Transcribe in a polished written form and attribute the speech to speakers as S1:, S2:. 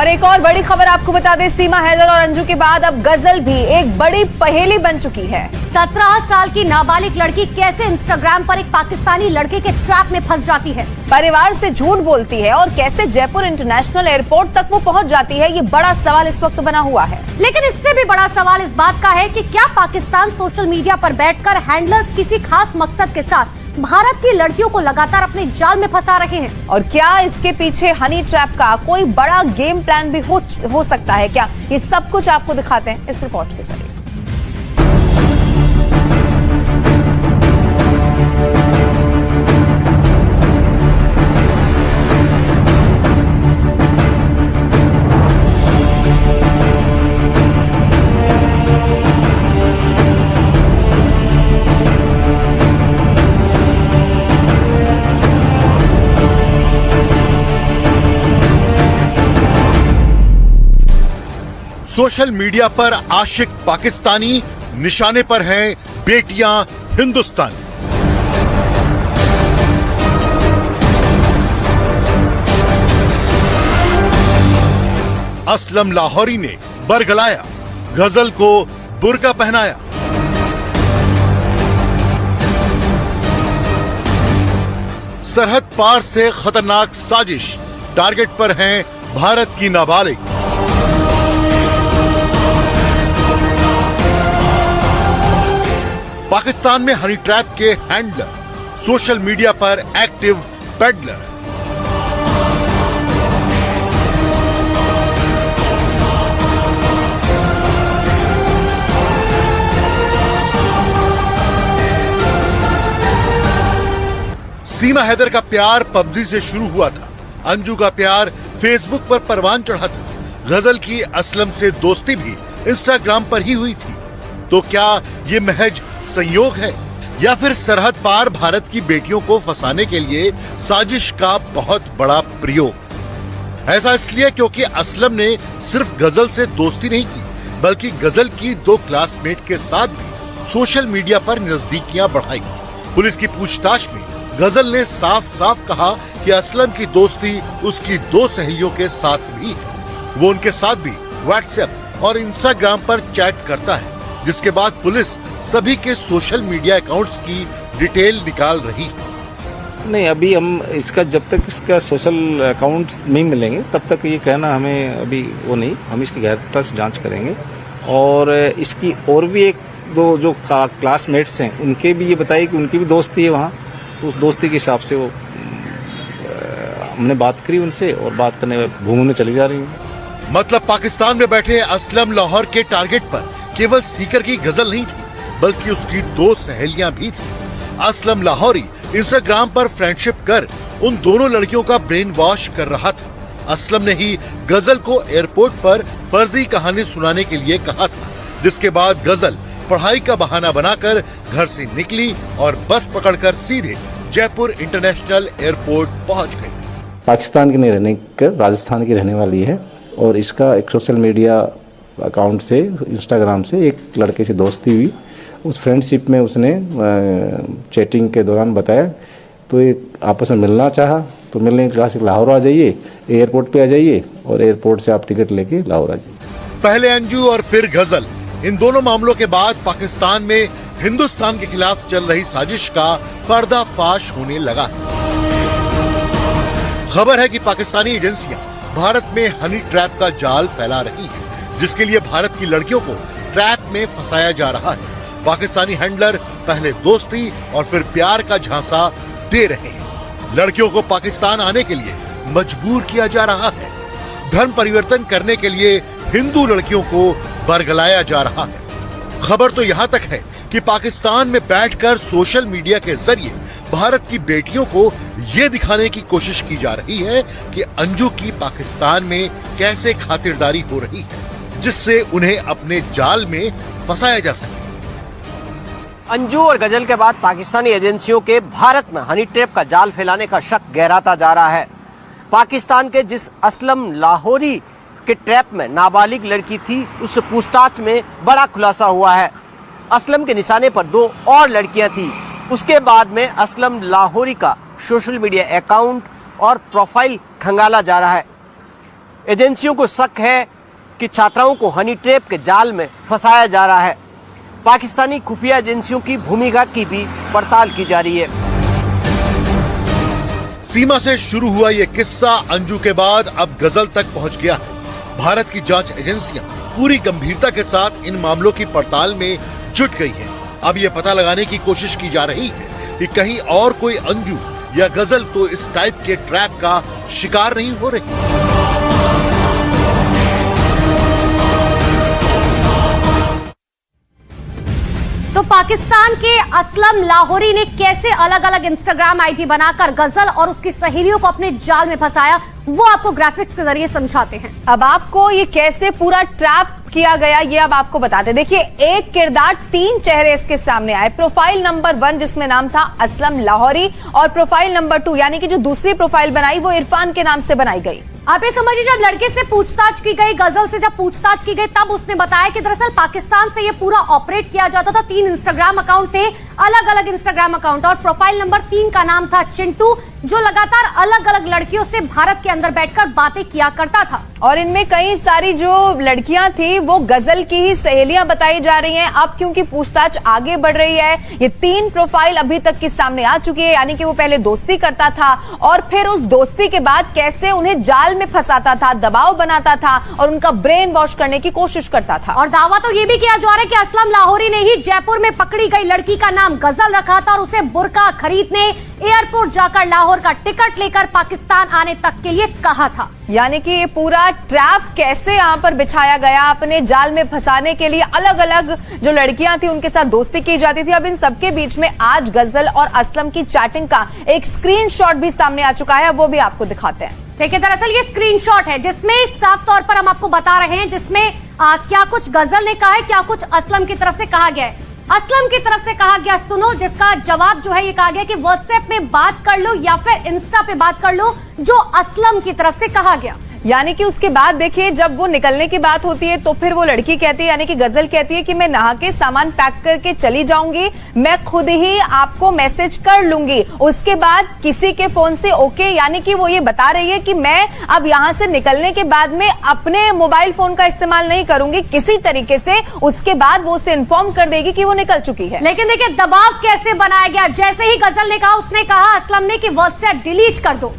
S1: और एक और बड़ी खबर आपको बता दें, सीमा हैदर और अंजू के बाद अब गजल भी एक बड़ी पहेली बन चुकी है।
S2: 17 साल की नाबालिग लड़की कैसे इंस्टाग्राम पर एक पाकिस्तानी लड़के के ट्रैप में फंस जाती है,
S1: परिवार से झूठ बोलती है और कैसे जयपुर इंटरनेशनल एयरपोर्ट तक वो पहुंच जाती है, ये बड़ा सवाल इस वक्त बना हुआ है।
S2: लेकिन इससे भी बड़ा सवाल इस बात का है कि क्या पाकिस्तान सोशल मीडिया पर बैठकर हैंडलर किसी खास मकसद के साथ भारत की लड़कियों को लगातार अपने जाल में फंसा रहे हैं,
S1: और क्या इसके पीछे हनी ट्रैप का कोई बड़ा गेम प्लान भी हो सकता है क्या? ये सब कुछ आपको दिखाते हैं इस रिपोर्ट के जरिए।
S3: सोशल मीडिया पर आशिक पाकिस्तानी, निशाने पर हैं बेटियां हिंदुस्तानी। असलम लाहौरी ने बरगलाया, गजल को बुर्का पहनाया। सरहद पार से खतरनाक साजिश, टारगेट पर हैं भारत की नाबालिग। पाकिस्तान में हनी ट्रैप के हैंडलर, सोशल मीडिया पर एक्टिव पेडलर। सीमा हैदर का प्यार पबजी से शुरू हुआ था, अंजू का प्यार फेसबुक पर परवान चढ़ा था, गजल की असलम से दोस्ती भी इंस्टाग्राम पर ही हुई थी। तो क्या ये महज संयोग है या फिर सरहद पार भारत की बेटियों को फंसाने के लिए साजिश का बहुत बड़ा प्रयोग? ऐसा इसलिए क्योंकि असलम ने सिर्फ गजल से दोस्ती नहीं की, बल्कि गजल की 2 क्लासमेट के साथ भी सोशल मीडिया पर नजदीकियां बढ़ाई। पुलिस की पूछताछ में गजल ने साफ साफ कहा कि असलम की दोस्ती उसकी 2 सहेलियों के साथ भी है। वो उनके साथ भी व्हाट्सएप और इंस्टाग्राम पर चैट करता है, जिसके बाद पुलिस सभी के सोशल मीडिया अकाउंट्स की डिटेल निकाल रही है।
S4: नहीं, अभी हम इसका जब तक इसका सोशल अकाउंट्स नहीं मिलेंगे तब तक ये कहना हमें अभी वो नहीं। हम इसकी गहनता से जांच करेंगे और इसकी और भी 1-2 जो क्लासमेट्स हैं उनके भी ये बताइए कि उनकी भी दोस्ती है वहाँ, तो उस दोस्ती के हिसाब से वो हमने बात करी उनसे और बात करने घूमने चली जा रही है।
S3: मतलब पाकिस्तान में बैठे असलम लाहौर के टारगेट पर केवल सीकर की गजल नहीं थी, बल्कि उसकी 2 सहेलियां भी थी। असलम लाहौरी इंस्टाग्राम पर फ्रेंडशिप कर उन दोनों लड़कियों का ब्रेन वॉश कर रहा था। असलम ने ही गजल को एयरपोर्ट पर फर्जी कहानी सुनाने के लिए कहा था, जिसके बाद गजल पढ़ाई का बहाना बनाकर घर से निकली और बस पकड़कर सीधे जयपुर इंटरनेशनल एयरपोर्ट पहुंच गई।
S4: पाकिस्तान की नहीं रहने कर राजस्थान की रहने वाली है और इसका एक सोशल मीडिया अकाउंट से, इंस्टाग्राम से एक लड़के से दोस्ती हुई। उस फ्रेंडशिप में उसने चैटिंग के दौरान बताया, तो एक आपस में मिलना चाहा, तो मिलने के बाद लाहौर आ जाइए, एयरपोर्ट पे आ जाइए और एयरपोर्ट से आप टिकट लेके लाहौर आ जाइए।
S3: पहले अंजू और फिर गजल, इन दोनों मामलों के बाद पाकिस्तान में हिंदुस्तान के खिलाफ चल रही साजिश का पर्दाफाश होने लगा। खबर है कि पाकिस्तानी एजेंसियां भारत में हनी ट्रैप का जाल फैला रही हैं, जिसके लिए भारत की लड़कियों को ट्रैप में फंसाया जा रहा है। पाकिस्तानी हैंडलर पहले दोस्ती और फिर प्यार का झांसा दे रहे हैं। लड़कियों को पाकिस्तान आने के लिए मजबूर किया जा रहा है। धर्म परिवर्तन करने के लिए हिंदू लड़कियों को बरगलाया जा रहा है। खबर तो यहाँ तक है कि पाकिस्तान में बैठकर सोशल मीडिया के जरिए भारत की बेटियों को ये दिखाने की कोशिश की जा रही है कि अंजू की पाकिस्तान में कैसे खातिरदारी हो रही है, जिससे उन्हें अपने जाल में फंसाया जा सके।
S5: अंजू और गजल के बाद पाकिस्तानी एजेंसियों के भारत में हनी ट्रैप का जाल फैलाने का शक गहराता जा रहा है। पाकिस्तान के जिस असलम लाहौरी के ट्रैप में नाबालिग लड़की थी, उस पूछताछ में बड़ा खुलासा हुआ है। असलम के निशाने पर 2 और लड़कियां थी। उसके बाद में असलम लाहौरी का सोशल मीडिया अकाउंट और प्रोफाइल खंगाला जा रहा है। एजेंसियों को शक है कि छात्राओं को हनी ट्रैप के जाल में फंसाया जा रहा है। पाकिस्तानी खुफिया एजेंसियों की भूमिका की भी पड़ताल की जा रही है।
S3: सीमा से शुरू हुआ ये किस्सा अंजू के बाद अब गजल तक पहुंच गया है। भारत की जांच एजेंसियां पूरी गंभीरता के साथ इन मामलों की पड़ताल में जुट गई है। अब ये पता लगाने की कोशिश की जा रही है कि कहीं और कोई अंजू या गजल तो इस टाइप के ट्रैप का शिकार नहीं हो रही।
S2: तो पाकिस्तान के असलम लाहौरी ने कैसे अलग अलग इंस्टाग्राम आईडी बनाकर गजल और उसकी सहेलियों को अपने जाल में फंसाया, वो आपको ग्राफिक्स के जरिए समझाते हैं।
S1: अब आपको ये कैसे पूरा ट्रैप किया गया ये अब आपको बताते। देखिए, एक किरदार 3 चेहरे इसके सामने आए। प्रोफाइल नंबर 1 जिसमें नाम था असलम लाहौरी, और प्रोफाइल नंबर 2 यानी कि जो दूसरी प्रोफाइल बनाई वो इरफान के नाम से बनाई गई।
S2: आप ये समझिए, जब लड़के से पूछताछ की गई, गजल से जब पूछताछ की गई, तब उसने बताया कि दरअसल पाकिस्तान से ये पूरा ऑपरेट किया जाता था। 3 इंस्टाग्राम अकाउंट थे, अलग अलग इंस्टाग्राम अकाउंट, और प्रोफाइल नंबर 3 का नाम था चिंटू, जो लगातार अलग अलग लड़कियों से भारत के अंदर बैठकर बातें किया करता था।
S1: और इनमें कई सारी जो लड़कियां थी वो गजल की ही सहेलियां बताई जा रही हैं। अब क्योंकि पूछताछ आगे बढ़ रही है, ये 3 प्रोफाइल अभी तक के सामने आ चुकी है, यानी कि वो पहले दोस्ती करता था और फिर उस दोस्ती के बाद कैसे उन्हें जाल में फंसाता था, दबाव बनाता था और उनका ब्रेन वॉश करने की कोशिश करता था।
S2: और दावा तो ये भी किया जा रहा है कि असलम लाहौरी ने ही जयपुर में पकड़ी गई लड़की का नाम गजल रखा था और उसे बुर्का खरीदने एयरपोर्ट जाकर लाहौर का टिकट लेकर पाकिस्तान आने तक के लिए कहा था।
S1: यानी कि ये पूरा ट्रैप कैसे यहाँ पर बिछाया गया, अपने जाल में फंसाने के लिए अलग अलग जो लड़कियां थी उनके साथ दोस्ती की जाती थी। अब इन सबके बीच में आज गजल और असलम की चैटिंग का एक स्क्रीनशॉट भी सामने आ चुका है, वो भी आपको दिखाते हैं।
S2: देखिए, दरअसल ये स्क्रीनशॉट है जिसमें साफ तौर पर हम आपको बता रहे हैं, जिसमें क्या कुछ गजल ने कहा है, क्या कुछ असलम की तरफ से कहा गया है। असलम की तरफ से कहा गया, सुनो, जिसका जवाब जो है ये कहा गया कि व्हाट्सएप में बात कर लो या फिर इंस्टा पे बात कर लो, जो असलम की तरफ से कहा गया।
S1: यानी कि उसके बाद देखिए, जब वो निकलने की बात होती है तो फिर वो लड़की कहती है, यानी कि गजल कहती है कि मैं नहा के सामान पैक करके चली जाऊंगी, मैं खुद ही आपको मैसेज कर लूंगी। उसके बाद किसी के फोन से ओके, यानी कि वो ये बता रही है कि मैं अब यहां से निकलने के बाद में अपने मोबाइल फोन का इस्तेमाल नहीं करूंगी किसी तरीके से। उसके बाद वो उसे इन्फॉर्म कर देगी कि वो निकल चुकी है।
S2: लेकिन देखिए, दबाव कैसे बनाया गया। जैसे ही गजल ने कहा, उसने कहा असलम ने कि व्हाट्सएप डिलीट कर दो।